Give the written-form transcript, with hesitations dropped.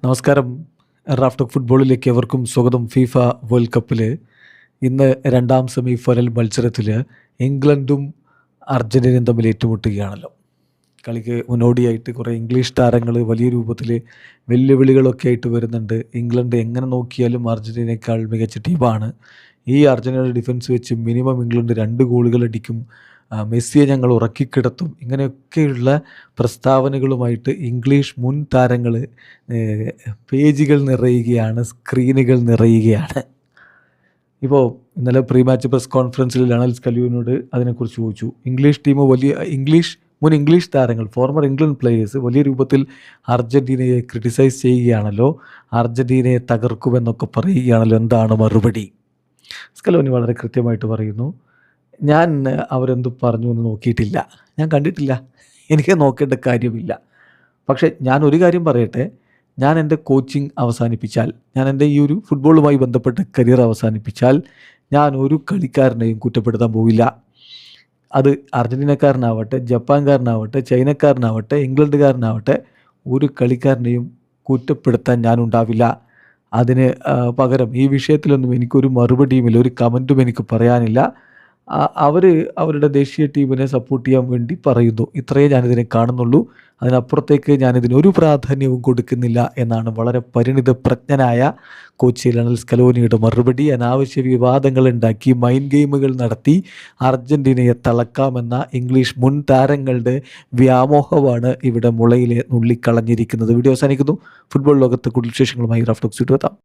നമസ്കാരം. റാഫ്റ്റോക്ക് ഫുട്ബോളിലേക്ക് എവർക്കും സ്വാഗതം. ഫിഫ വേൾഡ് കപ്പിൽ ഇന്ന് രണ്ടാം സെമി ഫൈനൽ മത്സരത്തിൽ ഇംഗ്ലണ്ടും അർജൻറ്റീനയും തമ്മിൽ ഏറ്റുമുട്ടുകയാണല്ലോ. കളിക്ക് മുന്നോടിയായിട്ട് കുറേ ഇംഗ്ലീഷ് താരങ്ങൾ വലിയ രൂപത്തിൽ വെല്ലുവിളികളൊക്കെ ആയിട്ട് വരുന്നുണ്ട്. ഇംഗ്ലണ്ട് എങ്ങനെ നോക്കിയാലും അർജൻറ്റീനയേക്കാൾ മികച്ച ടീമാണ്. ഈ അർജൻറ്റീനയുടെ ഡിഫൻസ് വെച്ച് മിനിമം ഇംഗ്ലണ്ട് 2 ഗോളുകൾ അടിക്കും, മെസ്സിയെ ഞങ്ങൾ ഉറക്കിക്കിടത്തും, ഇങ്ങനെയൊക്കെയുള്ള പ്രസ്താവനകളുമായിട്ട് ഇംഗ്ലീഷ് മുൻ താരങ്ങൾ പേജുകൾ നിറയുകയാണ്, സ്ക്രീനുകൾ നിറയുകയാണ്. ഇപ്പോൾ ഇന്നലെ പ്രീ മാച്ച് പ്രസ് കോൺഫറൻസിൽ ലയണൽ സ്കലോനിയോട് അതിനെക്കുറിച്ച് ചോദിച്ചു. ഇംഗ്ലീഷ് ടീം മുൻ ഇംഗ്ലീഷ് താരങ്ങൾ, ഫോർമർ ഇംഗ്ലണ്ട് പ്ലേയേഴ്സ് വലിയ രൂപത്തിൽ അർജൻറ്റീനയെ ക്രിട്ടിസൈസ് ചെയ്യുകയാണല്ലോ, അർജൻറ്റീനയെ തകർക്കുമെന്നൊക്കെ പറയുകയാണല്ലോ, എന്താണ് മറുപടി? സ്കലോനി വളരെ കൃത്യമായിട്ട് പറയുന്നു, ഞാൻ അവരെന്തു പറഞ്ഞു എന്ന് നോക്കിയിട്ടില്ല, ഞാൻ കണ്ടിട്ടില്ല, എനിക്ക് നോക്കേണ്ട കാര്യമില്ല. പക്ഷേ ഞാൻ ഒരു കാര്യം പറയട്ടെ, ഞാൻ എൻ്റെ കോച്ചിങ് അവസാനിപ്പിച്ചാൽ, ഞാൻ എൻ്റെ ഈ ഒരു ഫുട്ബോളുമായി ബന്ധപ്പെട്ട കരിയർ അവസാനിപ്പിച്ചാൽ ഞാൻ ഒരു കളിക്കാരനെയും കുറ്റപ്പെടുത്താൻ പോവില്ല. അത് അർജൻറ്റീനക്കാരനാവട്ടെ, ജപ്പാൻകാരനാവട്ടെ, ചൈനക്കാരനാവട്ടെ, ഇംഗ്ലണ്ടുകാരനാവട്ടെ, ഒരു കളിക്കാരനെയും കുറ്റപ്പെടുത്താൻ ഞാനുണ്ടാവില്ല. അതിന് പകരം ഈ വിഷയത്തിലൊന്നും എനിക്കൊരു മറുപടിയുമില്ല, ഒരു കമൻറ്റും എനിക്ക് പറയാനില്ല. അവർ അവരുടെ ദേശീയ ടീമിനെ സപ്പോർട്ട് ചെയ്യാൻ വേണ്ടി പറയുന്നു, ഇത്രയേ ഞാനിതിനെ കാണുന്നുള്ളൂ. അതിനപ്പുറത്തേക്ക് ഞാനിതിനൊരു പ്രാധാന്യവും കൊടുക്കുന്നില്ല എന്നാണ് വളരെ പരിണിതപ്രജ്ഞനായ കോച്ച് ലയണൽ സ്കലോനിയുടെ മറുപടി. അനാവശ്യ വിവാദങ്ങൾ ഉണ്ടാക്കി, മൈൻഡ് ഗെയിമുകൾ നടത്തി അർജൻറ്റീനയെ തളക്കാമെന്ന ഇംഗ്ലീഷ് മുൻ താരങ്ങളുടെ വ്യാമോഹമാണ് ഇവിടെ മുളയിലെ നുള്ളിക്കളഞ്ഞിരിക്കുന്നത്. വീഡിയോ അവസാനിക്കുന്നു. ഫുട്ബോൾ ലോകത്ത് കൂടുതൽ വിശേഷങ്ങളുമായി റാഫ്റ്റോക്സ് എത്താം.